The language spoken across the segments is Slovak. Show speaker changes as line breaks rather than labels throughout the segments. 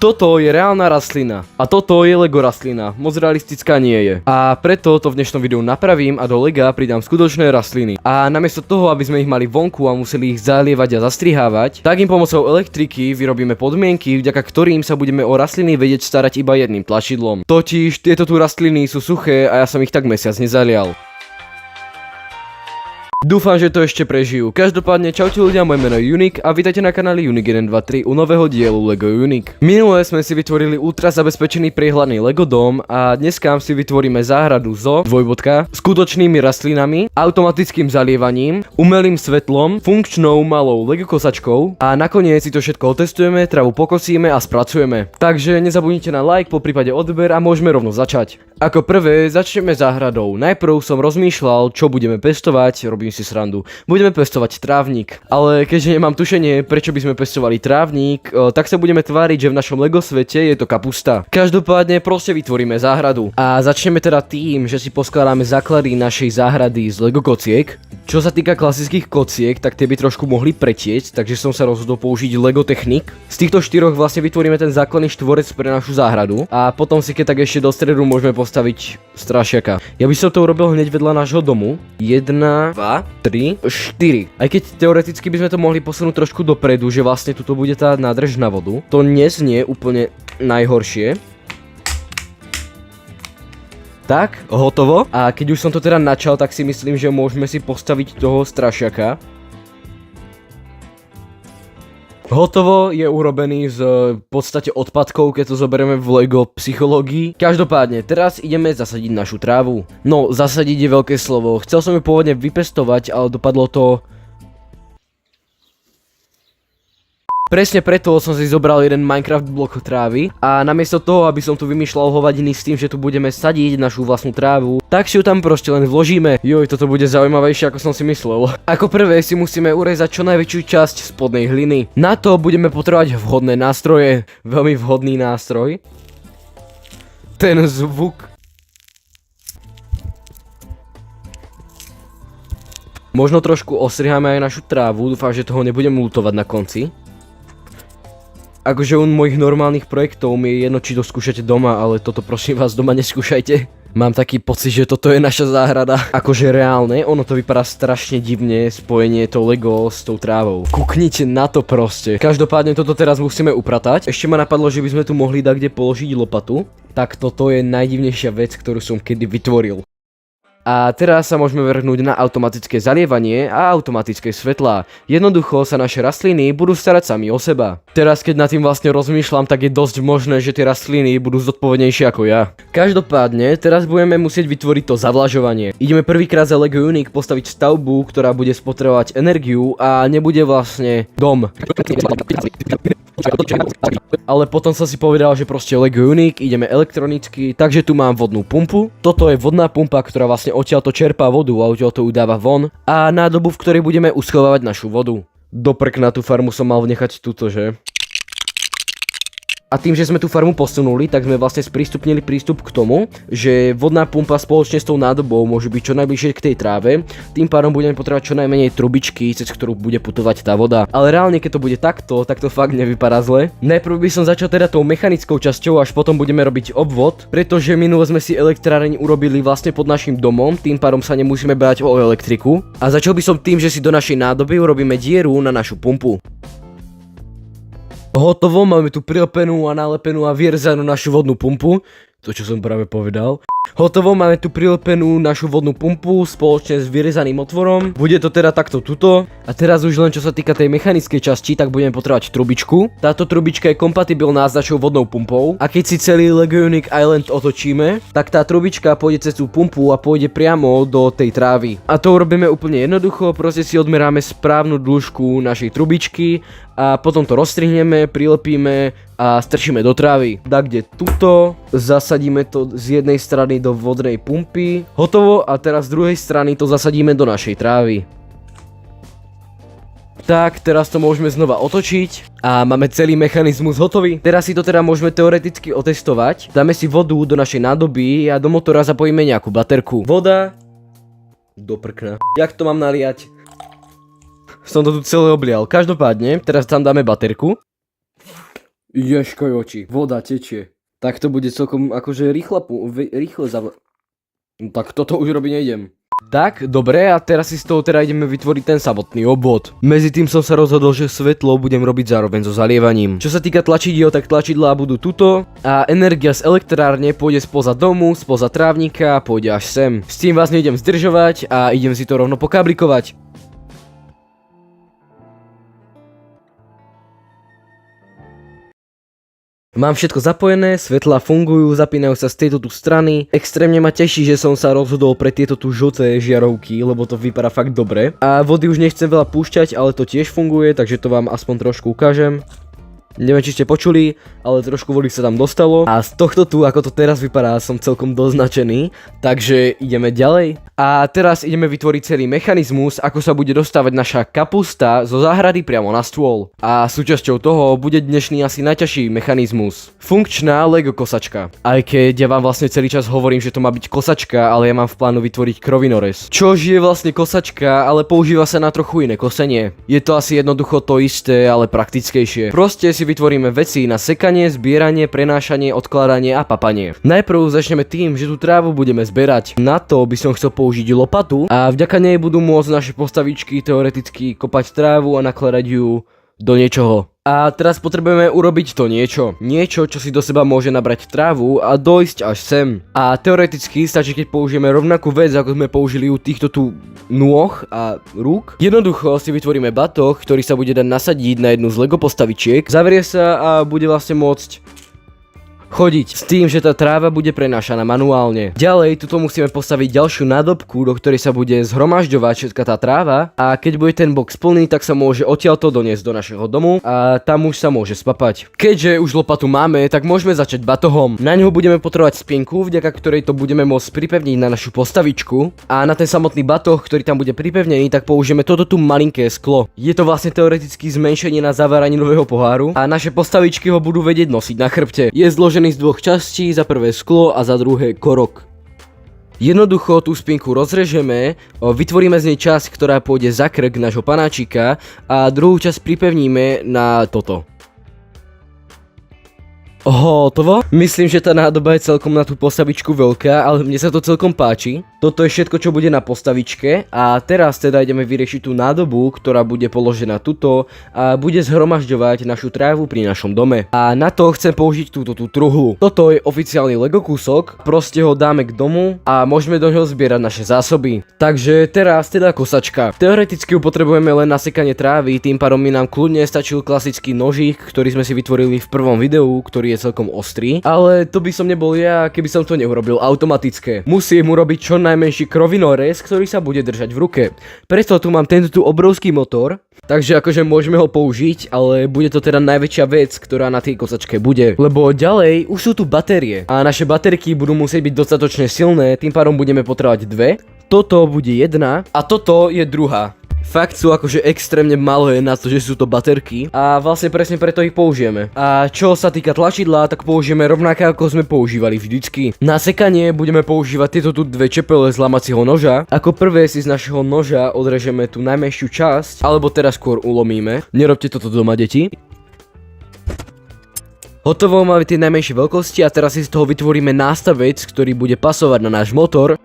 Toto je reálna rastlina a toto je Lego rastlina, moc realistická nie je. A preto to v dnešnom videu napravím a do Lega pridám skutočné rastliny. A namiesto toho, aby sme ich mali vonku a museli ich zalievať a zastrihávať, tak im pomocou elektriky vyrobíme podmienky, vďaka ktorým sa budeme o rastliny vedieť starať iba jedným tlačidlom. Totiž tieto tu rastliny sú suché a ja som ich tak mesiac nezalial. Dúfam, že to ešte prežijú. Každopádne čaute ľudia, moje meno je Unique a vítajte na kanáli Unique 123 u nového dielu Lego Unique. Minule sme si vytvorili ultra zabezpečený priehľadný Lego dom a dneska si vytvoríme záhradu so skutočnými rastlinami, automatickým zalievaním, umelým svetlom, funkčnou malou Lego kosačkou a nakoniec si to všetko otestujeme, travu pokosíme a spracujeme. Takže nezabudnite na like, poprípade odber a môžeme rovno začať. Ako prvé začneme záhradou. Najprv som rozmýšľal, čo budeme pestovať, robím si srandu. Budeme pestovať trávnik, ale keďže nemám tušenie, prečo by sme pestovali trávnik, tak sa budeme tváriť, že v našom Lego svete je to kapusta. Každopádne proste vytvoríme záhradu. A začneme teda tým, že si poskladáme základy našej záhrady z Lego kociek. Čo sa týka klasických kociek, tak tie by trošku mohli pretieť, takže som sa rozhodol použiť Lego Technik. Z týchto štyroch vlastne vytvoríme ten základný štvorec pre našu záhradu a potom si keď tak ešte do stredu môžeme postaviť strašiaka. Ja by som to urobil hneď vedľa nášho domu. 1, 2, 3, 4. Aj keď teoreticky by sme to mohli posunúť trošku dopredu, že vlastne tuto bude tá nádrž na vodu. To neznie úplne najhoršie. Tak, hotovo. A keď už som to teda načal, tak si myslím, že môžeme si postaviť toho strašiaka. Hotovo, je urobený z v podstate odpadkov, keď to zoberieme v Lego psychológii. Každopádne, teraz ideme zasadiť našu trávu. No, zasadiť je veľké slovo. Chcel som ju pôvodne vypestovať, ale dopadlo to... Presne preto som si zobral jeden Minecraft blok trávy a namiesto toho, aby som tu vymýšľal hovadiny s tým, že tu budeme sadiť našu vlastnú trávu, tak si ju tam proste len vložíme. Joj, toto bude zaujímavejšie, ako som si myslel. Ako prvé si musíme urezať čo najväčšiu časť spodnej hliny. Na to budeme potrebovať vhodné nástroje. Veľmi vhodný nástroj. Ten zvuk. Možno trošku ostriháme aj našu trávu, dúfam, že toho nebudem lutovať na konci. Akože u mojich normálnych projektov mi je jedno, či to skúšate doma, ale toto prosím vás doma neskúšajte. Mám taký pocit, že toto je naša záhrada. Akože reálne, ono to vypadá strašne divne, spojenie to Lego s tou trávou. Kuknite na to proste. Každopádne toto teraz musíme upratať. Ešte ma napadlo, že by sme tu mohli dať kde položiť lopatu. Tak toto je najdivnejšia vec, ktorú som kedy vytvoril. A teraz sa môžeme vrhnúť na automatické zalievanie a automatické svetlá. Jednoducho sa naše rastliny budú starať sami o seba. Teraz keď nad tým vlastne rozmýšľam, tak je dosť možné, že tie rastliny budú zodpovednejšie ako ja. Každopádne, teraz budeme musieť vytvoriť to zavlažovanie. Ideme prvýkrát za Lego Unique postaviť stavbu, ktorá bude spotrebovať energiu a nebude vlastne dom. Ale potom som si povedal, že proste Lego Unique, ideme elektronicky, takže tu mám vodnú pumpu. Toto je vodná pumpa, ktorá vlastne odtiaľto čerpá vodu a odtiaľto ju dáva von. A nádobu, v ktorej budeme uschovávať našu vodu. Do prkna tú farmu som mal nechať tuto, že? A tým, že sme tú farmu posunuli, tak sme vlastne sprístupnili prístup k tomu, že vodná pumpa spoločne s tou nádobou môže byť čo najbližšie k tej tráve. Tým pádom budeme potrebovať čo najmenej trubičky, cez ktorú bude putovať tá voda. Ale reálne, keď to bude takto, tak to fakt nevypadá zle. Najprv by som začal teda tou mechanickou časťou, až potom budeme robiť obvod, pretože minule sme si elektráreň urobili vlastne pod našim domom, tým pádom sa nemusíme báť o elektriku. A začal by som tým, že si do našej nádoby urobíme dieru na našu pumpu. Hotovo, máme tu prilepenú a nalepenú a vyrezanú našu vodnú pumpu. To, čo som práve povedal. Hotovo, máme tu prilepenú našu vodnú pumpu spoločne s vyrezaným otvorom. Bude to teda takto tuto. A teraz už len čo sa týka tej mechanickej časti, tak budeme potrebovať trubičku. Táto trubička je kompatibilná s našou vodnou pumpou. A keď si celý Lego Unique Island otočíme, tak tá trubička pôjde cez tú pumpu a pôjde priamo do tej trávy. A to urobíme úplne jednoducho, proste si odmeráme správnu dĺžku našej trubičky a potom to rozstrihneme, prilepíme a strčíme do trávy. Tak kde tuto, zasadíme to z jednej strany do vodnej pumpy. Hotovo a teraz z druhej strany to zasadíme do našej trávy. Tak, teraz to môžeme znova otočiť a máme celý mechanizmus hotový. Teraz si to teda môžeme teoreticky otestovať. Dáme si vodu do našej nádoby a do motora zapojíme nejakú baterku. Voda. Do prkna. Jak to mám naliať? Som to tu celé oblial. Každopádne, teraz tam dáme baterku. Ješkoj oči, voda tečie. Tak to bude celkom akože rýchle No tak toto už robiť nejdem. Tak, dobre, a teraz si z toho teda ideme vytvoriť ten samotný obvod. Medzi tým som sa rozhodol, že svetlo budem robiť zároveň so zalievaním. Čo sa týka tlačidiel, tak tlačidlá budú tuto a energia z elektrárne pôjde spoza domu, spoza trávnika a pôjde až sem. S tým vás nejdem zdržovať a idem si to rovno pokablikovať. Mám všetko zapojené, svetlá fungujú, zapínajú sa z tejto tu strany. Extrémne ma teší, že som sa rozhodol pre tieto tu žlté žiarovky, lebo to vypadá fakt dobre. A vody už nechcem veľa púšťať, ale to tiež funguje, takže to vám aspoň trošku ukážem. Neviem, či ste počuli, ale trošku vody sa tam dostalo. A z tohto tu, ako to teraz vypadá, som celkom doznačený. Takže ideme ďalej. A teraz ideme vytvoriť celý mechanizmus, ako sa bude dostávať naša kapusta zo záhrady priamo na stôl. A súčasťou toho bude dnešný asi najťažší mechanizmus. Funkčná Lego kosačka. Aj keď ja vám vlastne celý čas hovorím, že to má byť kosačka, ale ja mám v plánu vytvoriť krovinorez. Čož je vlastne kosačka, ale používa sa na trochu iné kosenie. Je to asi jednoducho to isté, ale praktickejšie. Proste si vytvoríme veci na sekanie, zbieranie, prenášanie, odkladanie a papanie. Najprv začneme tým, že tú trávu budeme zberať. Na to by som chcel použiť lopatu a vďaka nej budú môcť naše postavičky teoreticky kopať trávu a nakladať ju do niečoho. A teraz potrebujeme urobiť to niečo. Niečo, čo si do seba môže nabrať trávu a dojsť až sem. A teoreticky stačí, keď použijeme rovnakú vec, ako sme použili u týchto tu nôh a rúk. Jednoducho si vytvoríme batoh, ktorý sa bude dať nasadiť na jednu z Lego postavičiek. Zavrie sa a bude vlastne môcť chodiť s tým, že tá tráva bude prenášaná manuálne. Ďalej, tuto musíme postaviť ďalšiu nádobku, do ktorej sa bude zhromažďovať všetka tá tráva a keď bude ten box plný, tak sa môže odtiaľto doniesť do našeho domu a tam už sa môže spapať. Keďže už lopatu máme, tak môžeme začať batohom. Na ňo budeme potrebovať spienku, vďaka ktorej to budeme môcť pripevniť na našu postavičku a na ten samotný batoh, ktorý tam bude pripevnený, tak použijeme toto tu malinké sklo. Je to vlastne teoreticky zmenšenie na zavaraninového poháru a naše postavičky ho budú vedieť nosiť na chrbte. Je zložený z dvoch častí, za prvé sklo a za druhé korok. Jednoducho tú spinku rozrežeme, vytvoríme z nej časť, ktorá pôjde za krk nášho panáčika a druhú časť pripevníme na toto. Hotovo. Myslím, že tá nádoba je celkom na tú postavičku veľká, ale mne sa to celkom páči. Toto je všetko, čo bude na postavičke a teraz teda ideme vyriešiť tú nádobu, ktorá bude položená tuto a bude zhromažďovať našu trávu pri našom dome. A na to chcem použiť túto truhlu. Toto je oficiálny Lego kúsok, proste ho dáme k domu a môžeme do neho zbierať naše zásoby. Takže teraz teda kosačka. Teoreticky ju potrebujeme len na sekanie trávy, tým pádom mi nám kľudne stačil klasický nožík, ktorý sme si vytvorili v prvom videu, ktorý je celkom ostrý, ale to by som nebol ja, keby som to neurobil automatické. Musím urobiť čo najmenší krovinorez, ktorý sa bude držať v ruke. Preto tu mám tento tu obrovský motor, takže akože môžeme ho použiť, ale bude to teda najväčšia vec, ktorá na tej kosačke bude. Lebo ďalej už sú tu batérie a naše baterky budú musieť byť dostatočne silné, tým pádom budeme potrebovať dve. Toto bude jedna a toto je druhá. Fakt sú akože extrémne malé na to, že sú to baterky a vlastne presne preto ich použijeme. A čo sa týka tlačidla, tak použijeme rovnaké ako sme používali vždycky. Na sekanie budeme používať tieto tu dve čepele z lamacieho noža. Ako prvé si z našeho noža odrežeme tú najmenšiu časť, alebo teraz skôr ulomíme. Nerobte toto doma, deti. Hotovo, máme tie najmenšie veľkosti a teraz si z toho vytvoríme nástavec, ktorý bude pasovať na náš motor.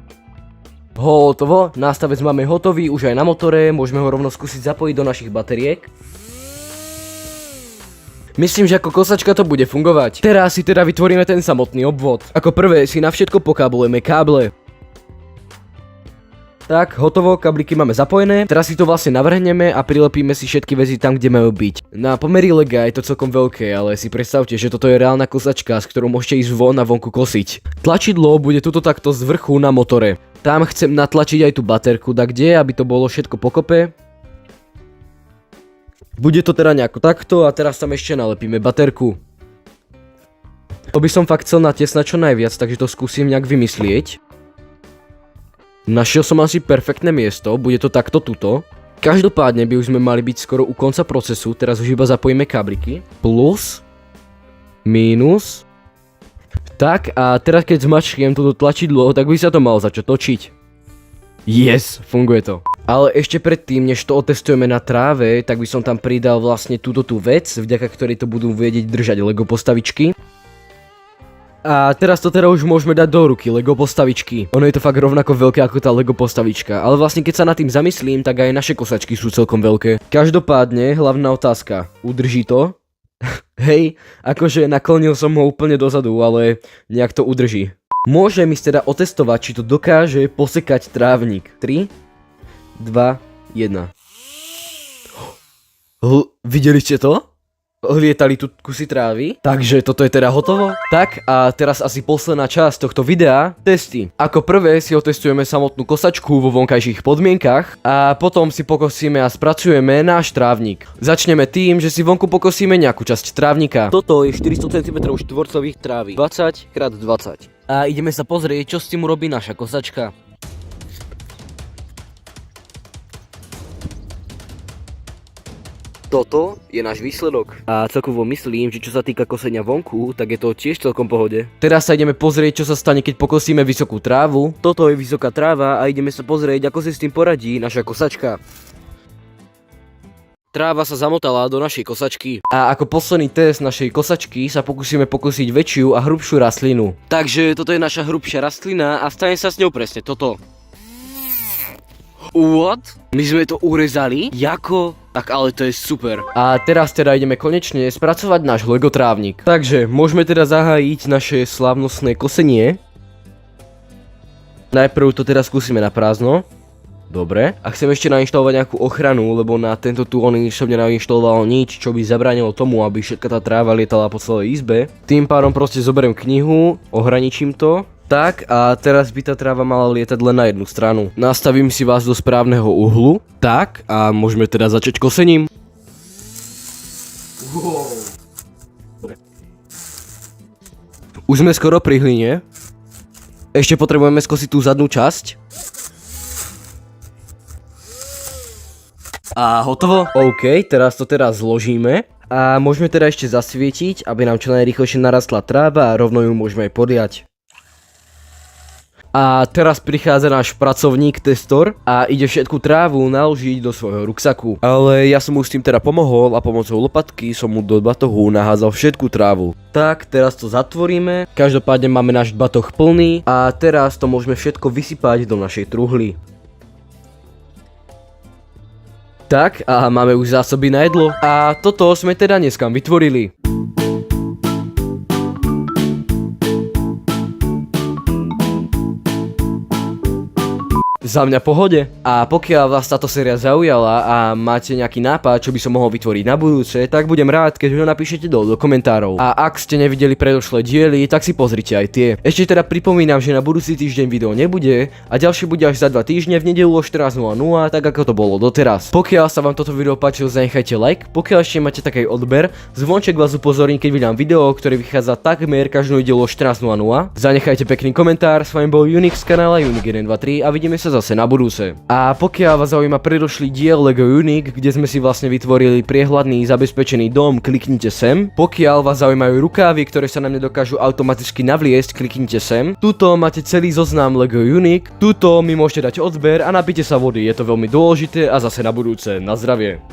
Hotovo, nástavec máme hotový už aj na motore, môžeme ho rovno skúsiť zapojiť do našich bateriek. Myslím, že ako kosačka to bude fungovať. Teraz si teda vytvoríme ten samotný obvod. Ako prvé si na všetko pokáblujeme káble. Tak, hotovo, kabliky máme zapojené. Teraz si to vlastne navrhneme a prilepíme si všetky veci tam, kde majú byť. Na pomery lega je to celkom veľké, ale si predstavte, že toto je reálna kosačka, s ktorou môžete ísť von a vonku kosiť. Tlačidlo bude tuto takto z vrchu na motore. Tam chcem natlačiť aj tú baterku, kde, aby to bolo všetko pokope. Bude to teda nejako takto a teraz tam ešte nalepíme baterku. To by som fakt chcel natesnať čo najviac, takže to skúsim nejak vymyslieť. Našiel som asi perfektné miesto, bude to takto tuto. Každopádne by už sme mali byť skoro u konca procesu, teraz už iba zapojíme kábliky. Plus, mínus. Tak a teraz keď zmačknem toto tlačidlo, tak by sa to malo začať točiť. Yes, funguje to. Ale ešte predtým, než to otestujeme na tráve, tak by som tam pridal vlastne túto vec, vďaka ktorej to budú vedieť držať Lego postavičky. A teraz to teda už môžeme dať do ruky, Lego postavičky. Ono je to fakt rovnako veľké ako tá Lego postavička, ale vlastne keď sa nad tým zamyslím, tak aj naše kosačky sú celkom veľké. Každopádne, hlavná otázka, udrží to? Hej, akože naklonil som ho úplne dozadu, ale nejak to udrží. Môžem ísť teda otestovať, či to dokáže posekať trávnik. 3, 2, 1. Videli ste to? Lietali tu kusy trávy. Takže toto je teda hotovo. Tak a teraz asi posledná časť tohto videa. Testy. Ako prvé si otestujeme samotnú kosačku vo vonkajších podmienkach a potom si pokosíme a spracujeme náš trávnik. Začneme tým, že si vonku pokosíme nejakú časť trávnika. Toto je 400 cm štvorcových trávy. 20 x 20. A ideme sa pozrieť, čo s tým urobí naša kosačka. Toto je náš výsledok. A celkovo myslím, že čo sa týka kosenia vonku, tak je to tiež celkom pohode. Teraz sa ideme pozrieť, čo sa stane, keď pokosíme vysokú trávu. Toto je vysoká tráva a ideme sa pozrieť, ako si s tým poradí naša kosačka. Tráva sa zamotala do našej kosačky. A ako posledný test našej kosačky sa pokúsime pokosiť väčšiu a hrubšiu rastlinu. Takže toto je naša hrubšia rastlina a stane sa s ňou presne toto. What? My sme to urezali? Jako? Tak ale to je super. A teraz teda ideme konečne spracovať náš Lego trávnik. Takže môžeme teda zahájiť naše slávnostné kosenie. Najprv to teda skúsime na prázdno. Dobre. A chcem ešte nainštalovať nejakú ochranu, lebo na tento túlnik som nenainštaloval nič, čo by zabránilo tomu, aby všetka tá tráva lietala po celej izbe. Tým pádom proste zoberiem knihu, ohraničím to. Tak a teraz by tá tráva mala lietať len na jednu stranu. Nastavím si vás do správneho uhlu. Tak a môžeme teda začať kosením. Wow. Už sme skoro pri hline. Ešte potrebujeme skosiť tú zadnú časť. A hotovo. OK, teraz to teda zložíme. A môžeme teda ešte zasvietiť, aby nám čo najrýchlejšie narastla tráva a rovno ju môžeme aj podliať. A teraz prichádza náš pracovník, testor, a ide všetku trávu naložiť do svojho ruksaku. Ale ja som mu s tým teda pomohol a pomocou lopatky som mu do batohu nahádzal všetku trávu. Tak, teraz to zatvoríme. Každopádne máme náš batoh plný a teraz to môžeme všetko vysypať do našej truhly. Tak, a máme už zásoby na jedlo. A toto sme teda dneska vytvorili. Za mňa pohode. A pokiaľ vás táto séria zaujala a máte nejaký nápad, čo by som mohol vytvoriť na budúce, tak budem rád, keď ho napíšete do komentárov. A ak ste nevideli predošlé diely, tak si pozrite aj tie. Ešte teda pripomínam, že na budúci týždeň video nebude a ďalšie bude až za 2 týždne v nedeľu o 14:00, tak ako to bolo doteraz. Pokiaľ sa vám toto video páčilo, zanechajte like, pokiaľ ešte máte taký odber, zvonček vás upozorní, keď vydám video, ktoré vychádza takmer každú nedeľu o 14:00. Zanechajte pekný komentár, s vami bol Unik z kanála Unik123 a vidíme sa zase na budúce. A pokiaľ vás zaujíma predošlý diel Lego Unik, kde sme si vlastne vytvorili priehľadný zabezpečený dom, kliknite sem. Pokiaľ vás zaujímajú rukávy, ktoré sa na mne dokážu automaticky navliesť, kliknite sem. Tuto máte celý zoznam Lego Unik. Tuto mi môžete dať odber a napite sa vody, je to veľmi dôležité a zase na budúce. Na zdravie.